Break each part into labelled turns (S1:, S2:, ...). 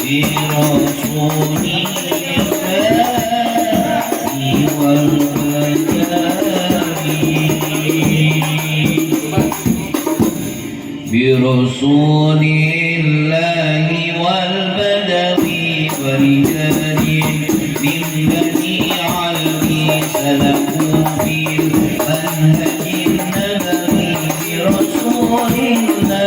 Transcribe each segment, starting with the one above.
S1: برسول الله والبدوي برسول الله والبدوي ورجال من بني علي سلكوا في المنهج النبوي برسول الله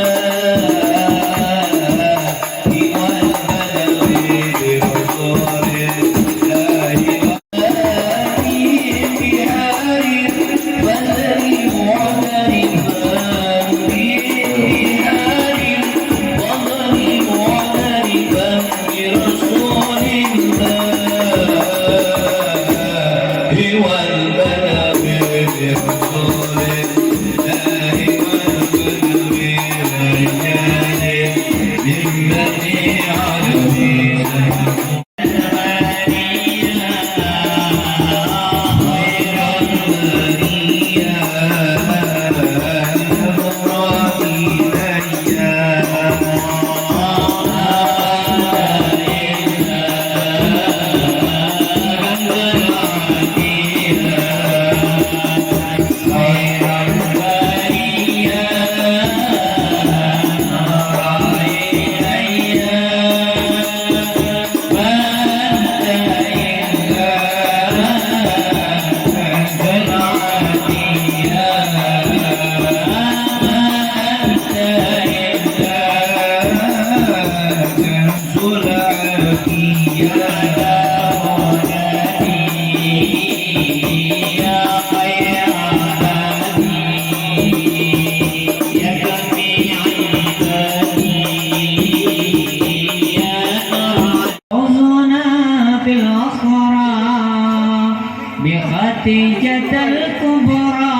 S2: خديجة الكبرى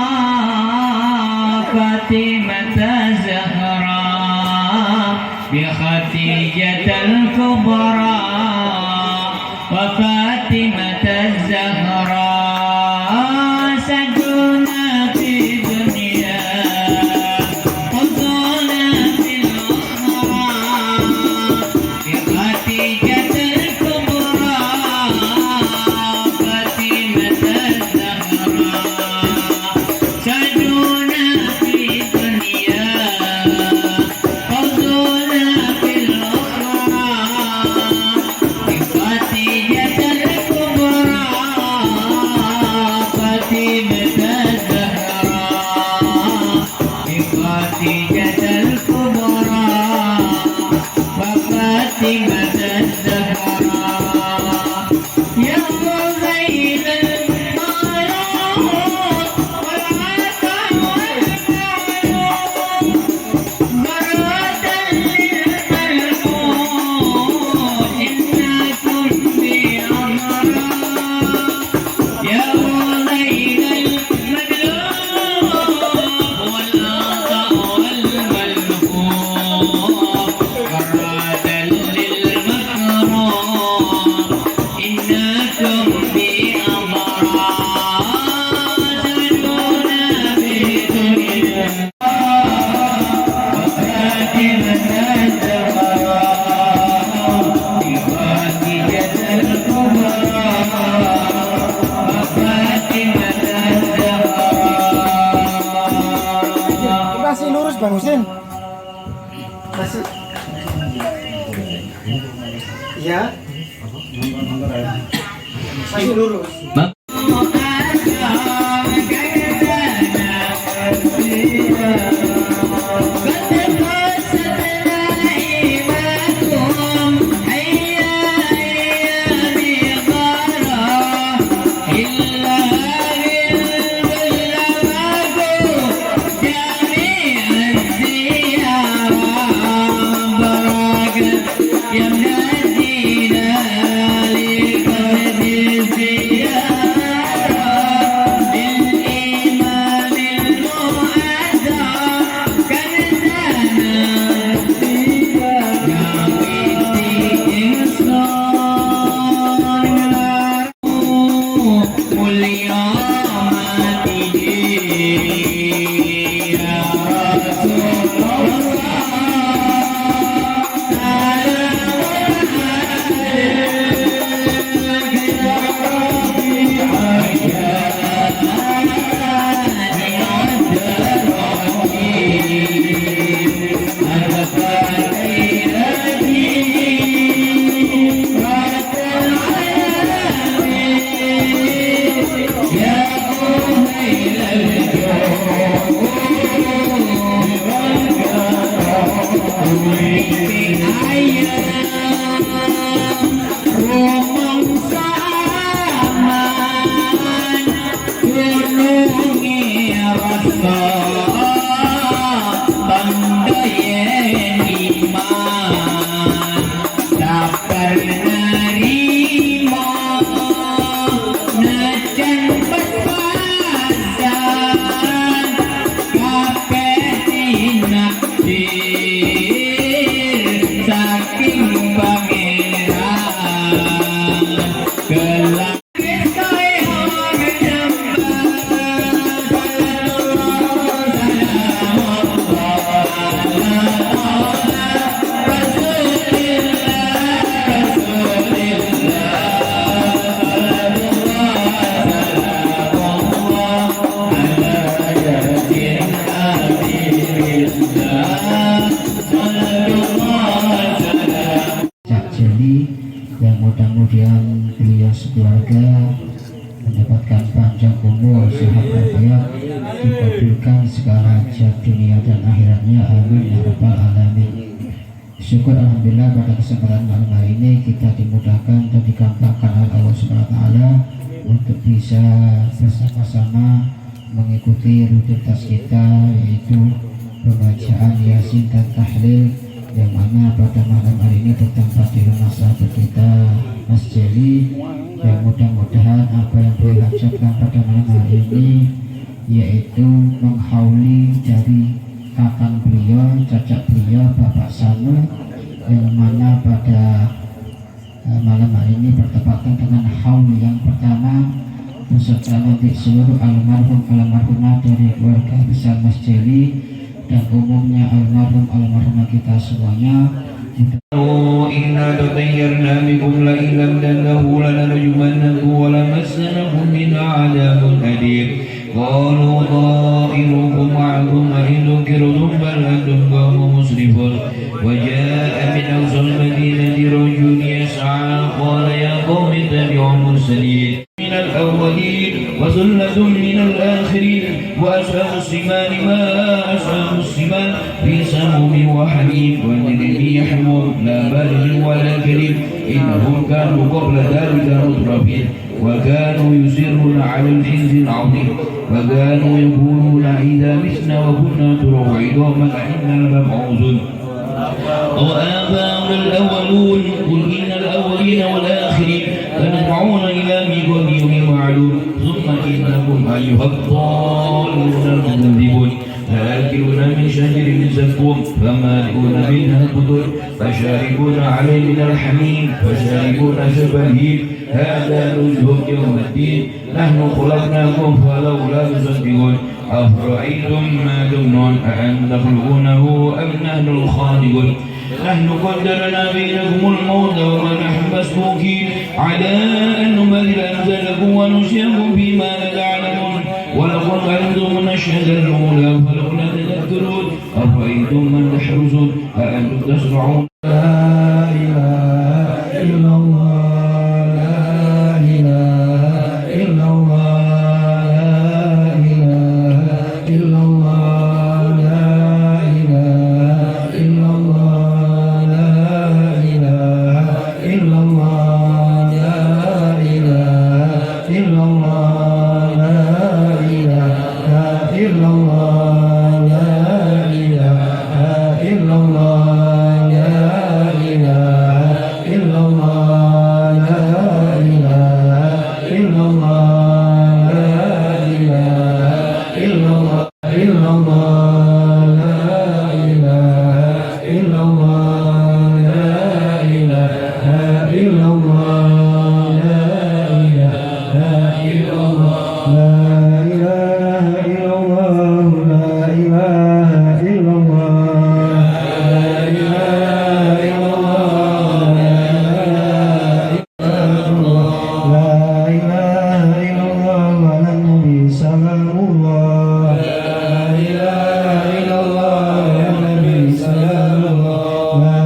S2: فاطمة الزهراء بخديجة الكبرى وفاطمة الزهراء سجونا في الدنيا حضونا في الأخرى بخديجة الكبرى فاطمة
S3: Masih lurus Bang Husin? Masih. Iya. Masih lurus.
S2: يا منادينا لقد الزيارة
S4: segala hajat dunia dan akhiratnya, amin ya rabbal alamin. Syukur alhamdulillah pada kesempatan malam hari ini kita dimudahkan dan digampangkan oleh Allah Subhanahu wa taala untuk bisa bersama-sama mengikuti rutinitas kita, yaitu pembacaan Yasin dan tahlil, yang mana pada malam hari ini bertempat di rumah sahabat kita Mas Jeli. Yang mudah-mudahan apa yang beliau hajatkan pada malam hari ini, yaitu menghauli dari kakang beliau, cacak beliau, Bapak Sanu, yang mana pada malam hari ini bertepatan dengan haul yang pertama beserta nanti seluruh almarhumah dari keluarga besar Mas Jeli dan umumnya almarhumah kita semuanya.
S1: إنا تطيرنا بكم لئن لم تنتهوا لنرجمنكم ولمسنكم منا عذاب أليم قالوا طائركم معكم وإن ذكرتم بل أنتم قوم مسرفون وجاء من أقصى المدينة رجل يسعى قال يا قوم اتبعوا المرسلين من الأولين وثلة من الآخرين وأصحاب الشمال ما أصحاب الشمال في سموم وحميم والذين يحمون لا بارد ولا كريم إنهم كانوا قبل ذلك مترفين وكانوا يصرون على الحنث العظيم وكانوا يقولون إذا متنا وكنا ترابا عظاما أئنا لمبعوثون وآباؤنا الأولون قل إن الأولين والآخرين لنجمعون إلى ميقات يوم معلوم ثم إنكم أيها الضالون المكذبون لآكلون من شجر من زقوم فمالئون منها البطون فشاربون عليه من الحميم فشاربون شرب الهيم هذا نزلهم يوم الدين نحن خلقناكم فلولا تصدقون أفرأيتم ما تمنون أأنتم تخلقونه أم نحن الخالقون نحن قدرنا بينكم الموت وما نحن مسبوقين على أن نبدل أمثالكم ونشركم فيما لا تعلمون ولقد علمتم النشأة الأولى فلولا تذكرون أفرأيتم من تحرسون أأنتم تزرعون
S4: لا إله إلا الله لا إله إلا الله لا إله إلا الله لا إله إلا الله لا إله إلا الله لا إله إلا الله لا إله إلا الله لا إله إلا الله لا إله إلا الله لا إله إلا الله لا إله إلا الله إلا الله لا إله إلا الله لا إله إلا الله لا إله إلا الله لا إله إلا الله لا إله إلا الله لا إله إلا الله لا إله إلا الله وعلى النبي سلام الله لا إله إلا الله يا نبي سلام الله لا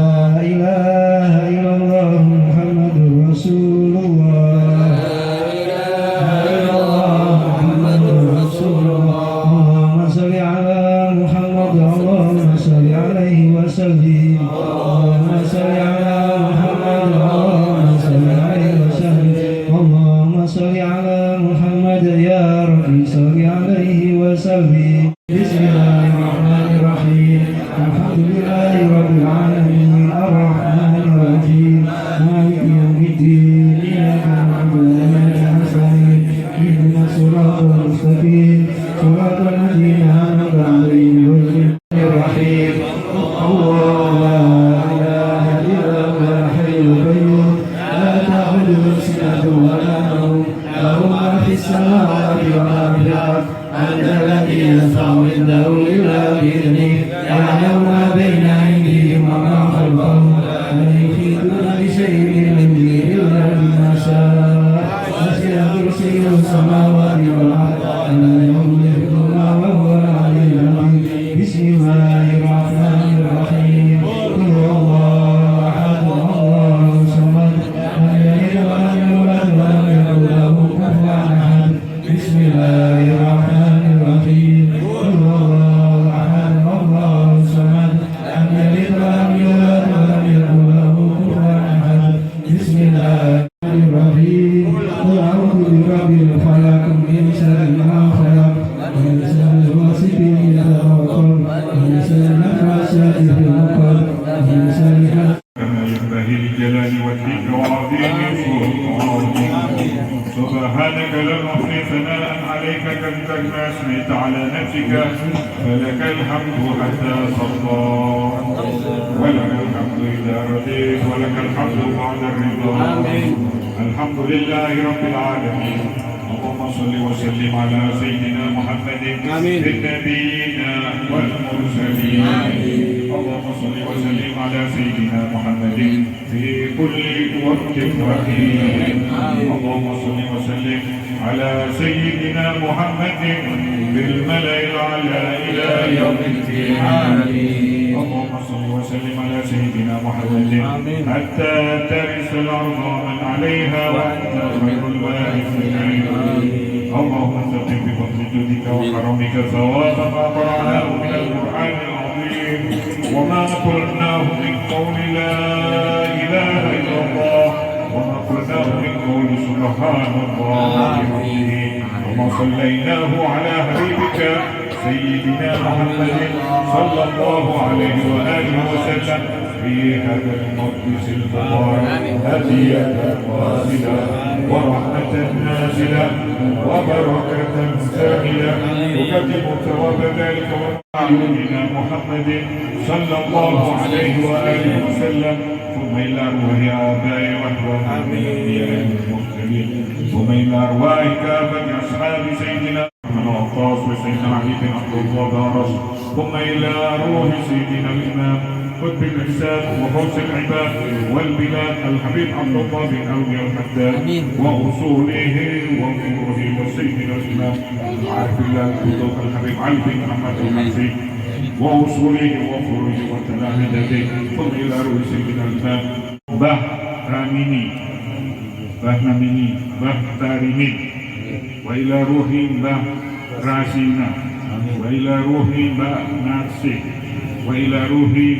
S4: إله إلا الله محمد رسول الله لا إله إلا الله محمد رسول الله اللهم صل على محمد اللهم صل عليه وسلم اللهم صل على محمد اللهم صل عليه وسلم اللهم صل على محمد يا ربي صل عليه وسلم بسم الله الرحمن الرحيم الحمد لله رب العالمين الرحمن الرحيم مالك يوم الدين إياك نعبد وإياك نستعين اهدنا الصراط المستقيم صراط الذين أنعمت عليهم غير الرحيم الله لا إله إلا هو الحي القيوم لا تأخذه سنة ولا نوم له ما في السماوات وما في الأرض أنت الذي يشفع عنده إلا بإذنه يعلم ما بين أيديهم وما خلفهم ولا يحيطون بشيء من علمه إلا بما شاء وسع كرسيه السماوات والأرض ولا يملكهما وهو العلي العظيم بسم الله الرحمن الرحيم قل هو الله أحد الله الصمد لم يلد ولم يولد ولم يكن له كفوا أحد بسم الله الرحمن الرحيم قل هو الله
S5: بما أثنيت على نفسك فلك الحمد حتى ترضى ولك الحمد إذا رضيت ولك الحمد بعد الرضا الحمد لله رب العالمين اللهم صل وسلم على سيدنا محمد النبيين والمرسلين اللهم صل وسلم على سيدنا محمد في كل وقت وحين اللهم صل وسلم على سيدنا محمد بالملأ الأعلى إلى يوم الدين اللهم صل وسلم على سيدنا محمد حتى ترث الأرض من عليها وأنت خير الوارثين اللهم ثبت بفضل جودك وكرمك ثواب ما قرأناه من القرآن العظيم وما قلناه من قول لا إله إلا الله وما قلناه من قول سبحان الله وما صليناه على حبيبك سيدنا محمد صلى الله عليه وآله وسلم في هذا المقدس المبارك هدية واصلة ورحمة نازلة وبركة سامية تقدم ثواب ذلك وعلمنا محمد صلى الله عليه وآله وسلم ثم إلى روح آبائي وأحوال من الأنبياء والمرسلين ثم إلى أرواح كافة أصحاب سيدنا محمد وعطاس وسيدنا علي بن عبد الله دارس ثم إلى روح سيدنا الإمام قطب الإحسان وفوز العباد والبلاد الحبيب عبد الله بن أولي الحداد وأصوله وفروعه وسيدنا الإمام عارف الله القدوس الحبيب علي بن محمد المحسي وأصوله وفروعه وتلامذته ثم إلى روح سيدنا الإمام Mbah Ramini Mbah Namini Mbah Tarimin wa ila ruhi Mbah Rasina wa ila ruhi Mbah Narsih wa ila ruhi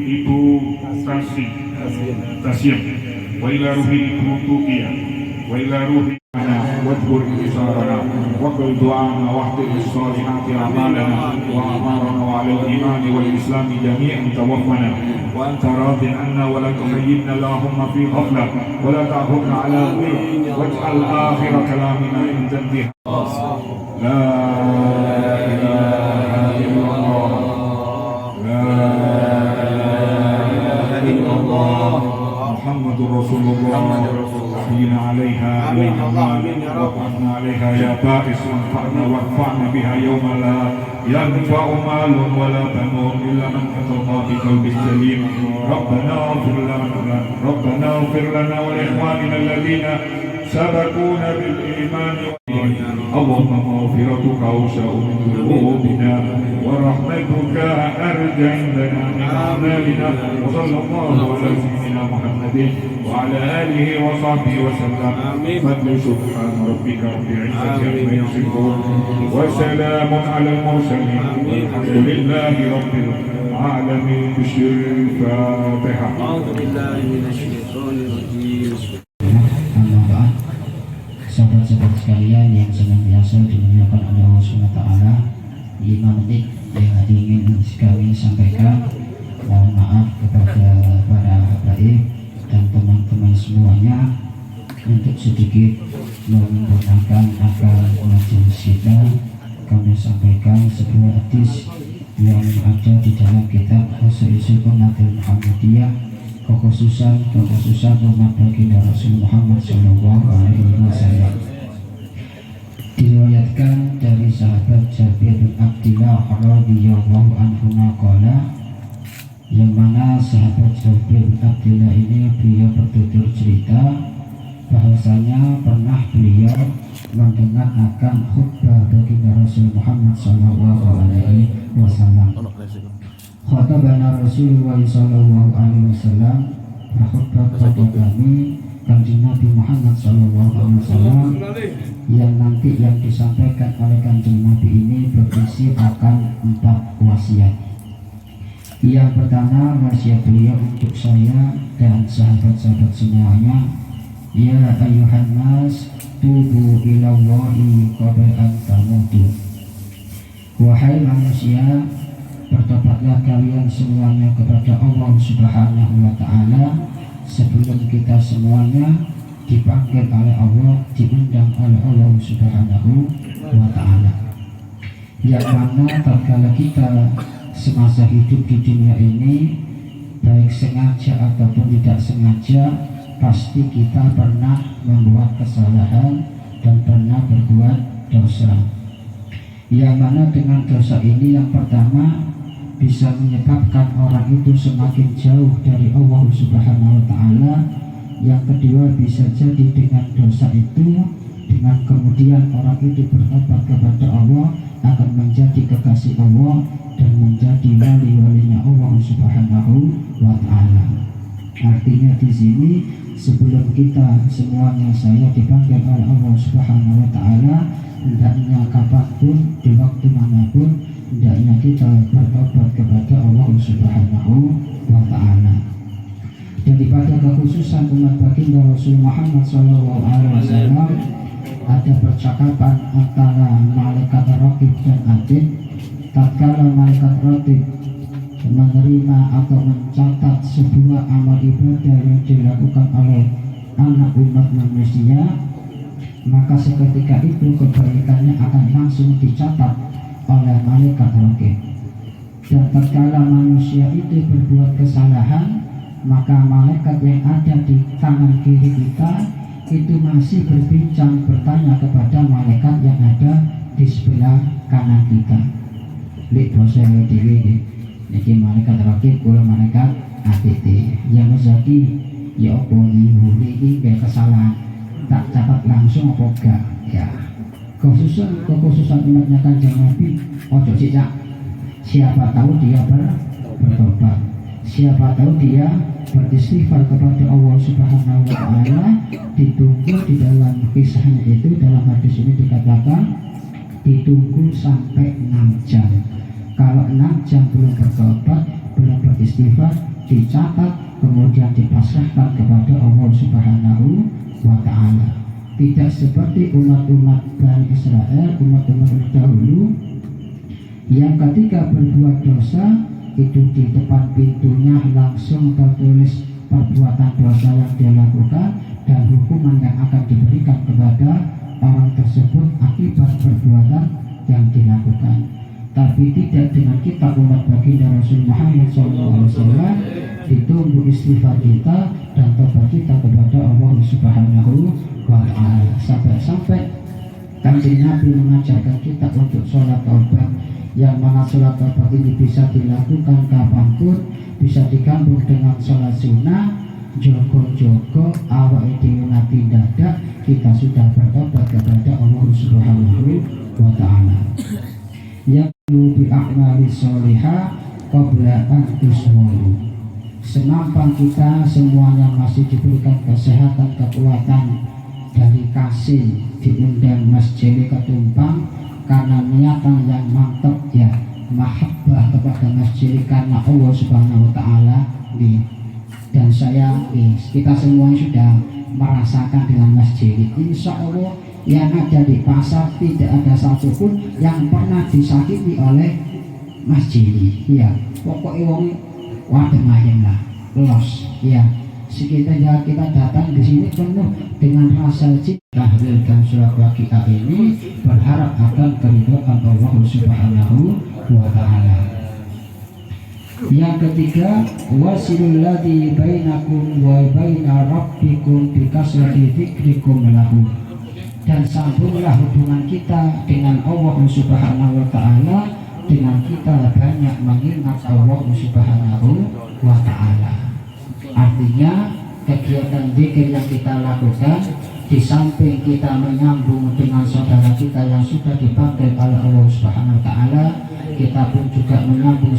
S5: Ibu Tasim wa ila ruhi Ibu Tukia wa ila ruhi واذكر انتصارنا وقل دعانا واحفظ الصالحات اعمالنا واعمارنا وعلى الايمان والاسلام جميعا توفنا وانت راض عنا ولا تخيبنا اللهم في غفله ولا تعهدنا على غير واجعل اخر كلامنا عند انتهاء لا اله الا الله لا اله الا الله محمد رسول الله حينا عليها يا أمان وقعنا عليها يا بائس وانفعنا بها يوم لا ينفع مال ولا بنون إلا من أتى الله بقلب سليم ربنا اغفر لنا ولإخواننا الذين سبقونا بالإيمان اللهم مغفرتك أوسع من ذنوبنا ورحمتك أرجى عندنا من أعمالنا وصلى الله على سيدنا محمد وعلى آله وصحبه وسلم فضل سبحان ربك رب العزة عما يصفون وسلام على المرسلين والحمد لله رب العالمين. بالفاتحة.
S6: أعوذ بالله من الشيطان الرجيم.
S7: Sahabat-sahabat sekalian yang senantiasa dimuliakan oleh Allah SWT, 5 menit yang ingin kami sampaikan. Mohon maaf kepada para habaib dan teman-teman semuanya untuk sedikit menggunakan akal majelis kita. Kami sampaikan sebuah hadis yang ada di dalam kitab Usul Sunnatul Muhammadiyah, kekhususan umat baginda Rasul Muhammad SAW. Diriwayatkan dari sahabat Jabir bin Abdillah radhiyallahu anhu qala, yang mana sahabat Jabir bin Abdillah ini beliau bertutur cerita bahwasanya pernah beliau mendengar akan khutbah baginda Rasul Muhammad SAW. Khatabana Rasulullah sallallahu alaihi wasallam, berkhutbah kepada kami Kanjeng Nabi Muhammad sallallahu alaihi wasallam, yang nanti yang disampaikan oleh Kanjeng Nabi ini berisi akan 4 wasiat. Yang pertama, wasiat beliau untuk saya dan sahabat-sahabat semuanya, ya ayyuhan nas tubu ilallahi qabla an tamutu. Wahai manusia, bertobatlah kalian semuanya kepada Allah Subhanahu wa ta'ala sebelum kita semuanya dipanggil oleh Allah, diundang oleh Allah Subhanahu wa ta'ala. yang mana tatkala kita semasa hidup di dunia ini, baik sengaja ataupun tidak sengaja, pasti kita pernah membuat kesalahan dan pernah berbuat dosa. Yang mana dengan dosa ini yang pertama bisa menyebabkan orang itu semakin jauh dari Allah Subhanahu wa Ta'ala. Yang kedua, bisa jadi dengan dosa itu, dengan kemudian orang itu bertobat kepada Allah, akan menjadi kekasih Allah dan menjadi wali-walinya Allah Subhanahu wa Ta'ala. Artinya di sini sebelum kita semuanya saya dipanggil oleh Allah Subhanahu wa Ta'ala, hendaknya kapanpun, di waktu manapun, hendaknya kita bertobat kepada Allah Subhanahu wa Ta'ala. Daripada kekhususan umat baginda Rasul Muhammad SAW, ada percakapan antara malaikat Raqib dan Atid. Tatkala malaikat Raqib menerima atau mencatat sebuah amal ibadah yang dilakukan oleh anak umat manusia, maka seketika itu kebaikannya akan langsung dicatat oleh malaikat Raqib. Dan tatkala manusia itu berbuat kesalahan, maka malaikat yang ada di kanan kiri kita itu masih berbincang, bertanya kepada malaikat yang ada di sebelah kanan kita. Lek basa dhewe iki malaikat Raqib kula malaikat ATT. Ya mazaki ya apa iki kayak kesalahan tak catat langsung apa enggak ya. Kekhususan umatnya Kanjeng Nabi ojo cicak. Siapa tahu dia bertobat, siapa tahu dia beristighfar kepada Allah Subhanahu wa Ta'ala. Ditunggu di dalam kisahnya itu, dalam hadis ini dikatakan ditunggu sampai 6 jam. Kalau 6 jam belum bertobat, belum beristighfar, dicatat kemudian dipasrahkan kepada Allah Subhanahu wa Ta'ala. Tidak seperti umat-umat Bani Israel, umat-umat terdahulu yang ketika berbuat dosa itu di depan pintunya langsung tertulis perbuatan dosa yang dia lakukan dan hukuman yang akan diberikan kepada orang tersebut akibat perbuatan yang dilakukan. Tapi tidak dengan kita umat baginda Rasul Muhammad SAW. Ditunggu istighfar kita dan tobat kita kepada Allah Subhanahu wa Ta'ala. Sampai-sampai Kanjeng Nabi mengajarkan kita untuk sholat taubat, yang mana sholat taubat ini bisa dilakukan kapanpun, bisa digabung dengan sholat sunnah. Jogo-jogo awak dhewe nati dadak kita sudah bertobat kepada Allah Subhanahu wa Ta'ala. Yang bi a'mali sholihah qabla an tusmalu. Semampan kita semuanya masih diberikan kesehatan, kekuatan dari kasih, diundang masjid ketumpang karena niatan yang mantap ya, mahabbah kepada masjid karena Allah Subhanahu wa Ta'ala. Dan kita semua sudah merasakan dengan masjid. Insya Allah yang ada di pasar tidak ada satupun yang pernah disakiti oleh masjid. Ya, pokoknya wong wadah main lah, los. Ya, sekitar kita datang di sini penuh dengan rasa cinta. Tahlil dan surat Waqiah ini berharap akan keridhaan Allah Subhanahu wa Ta'ala. Yang ketiga, wasilul ladzi bainakum wa baina rabbikum bi kasrati dzikrikum lahu. Dan sambunglah hubungan kita dengan Allah Subhanahu wa Ta'ala dengan kita banyak mengingat Allah Subhanahu wa Ta'ala. Artinya kegiatan zikir yang kita lakukan, di samping kita menyambung dengan saudara kita yang sudah dipanggil oleh Allah Subhanahu wa Ta'ala, kita pun juga menyambung,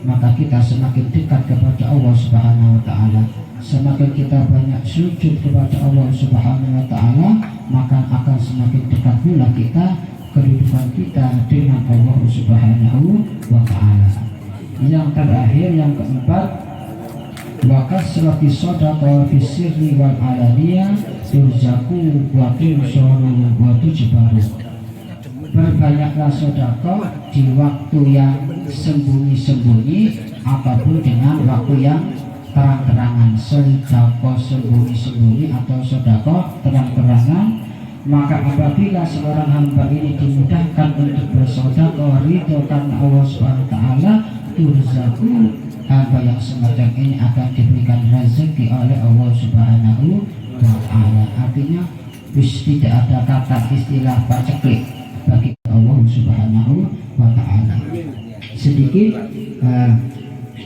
S7: maka kita semakin dekat kepada Allah Subhanahu wa Ta'ala. Semakin kita banyak sujud kepada Allah Subhanahu wa Ta'ala, maka akan semakin dekat pula kita kehidupan kita dengan Allah Subhanahu wa Ta'ala. Yang terakhir, yang keempat, wa kasrati shadaqah fi sirri wal alaniyah turzaku wa tunsuru wa tujbaru. Berbanyaklah sedekah di waktu yang sembunyi-sembunyi ataupun dengan waktu yang terang-terangan. Sedekah sembunyi-sembunyi atau sedekah terang-terangan Maka apabila seorang hamba ini dimudahkan untuk bersedekah ridho karena Allah Subhanahu wa taala, turzaku, hamba yang semacam ini akan diberikan rezeki oleh Allah Subhanahu wa taala. Artinya tidak ada kata istilah paceklik bagi Allah Subhanahu wa taala. Sedikit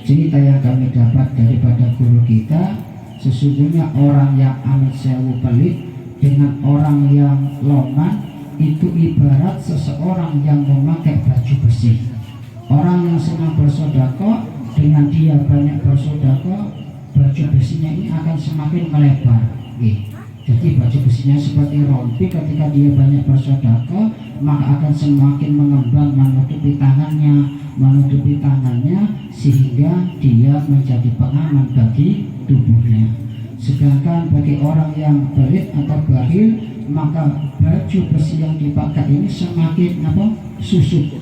S7: cerita yang kami dapat daripada guru kita, sesungguhnya orang yang amat sewu pelit dengan orang yang loman itu ibarat seseorang yang memakai baju besi. Orang yang senang bersedekah dengan dia banyak bersedekah, baju besinya ini akan semakin melebar. Jadi baju besinya seperti rompi, ketika dia banyak bersedekah maka akan semakin mengembang menutupi tangannya sehingga dia menjadi pengaman bagi tubuhnya. Sedangkan bagi orang yang pelit atau bakhil, maka baju besi yang dipakai ini semakin susut,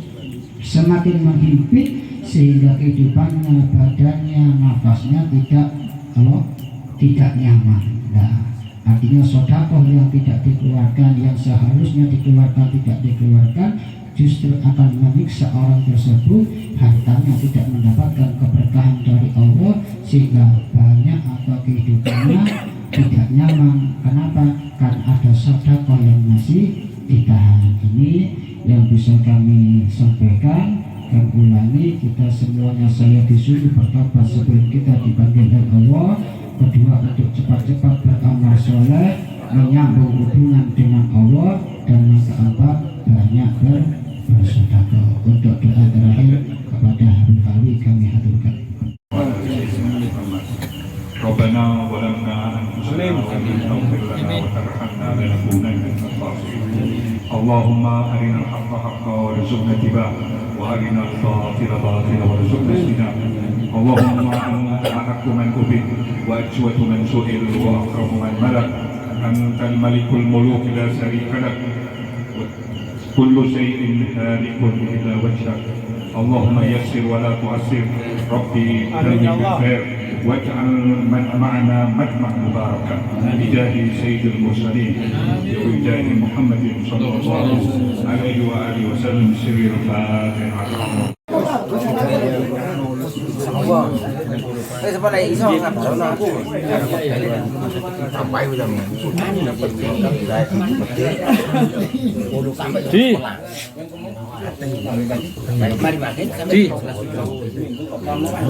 S7: semakin menghimpit sehingga kehidupannya, badannya, nafasnya tidak nyaman. Nah, artinya sedekah yang tidak dikeluarkan, yang seharusnya dikeluarkan tidak dikeluarkan, justru akan menyiksa orang tersebut, hartanya tidak mendapatkan keberkahan dari Allah sehingga banyak atau kehidupannya tidak nyaman. Kenapa? Karena ada sedekah yang masih ditahan. Ini yang bisa kami sampaikan. Kami ulangi, kita semuanya saya disuruh bertobat sebelum kita dipanggil oleh Allah. Kedua, untuk cepat-cepat beramal soleh, menyambung hubungan dengan Allah. Dan yang keempat, banyak bersedekah. Untuk doa terakhir kepada hari kami haturkan.
S5: ربنا ظلمنا أنفسنا وإن لم تغفر لنا وترحمنا لنكونن من الخاسرين اللهم أرنا الحق حقا وارزقنا اتباعه وأرنا الباطل باطلا وارزقنا اجتنابه اللهم أنت أحق من عبد وأجود من سئل وأكرم من ملك أنت الملك الملوك لا شريك لك كل شيء هالك إلا وجهك اللهم يسر ولا تعسر ربي تمم بالخير واجعل معنا مجمع مباركا بجاه سيد المرسلين وبجاه محمد صلى الله عليه واله وسلم سر الفاتحه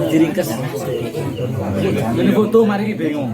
S6: Diringkes. Ini foto mari bingung.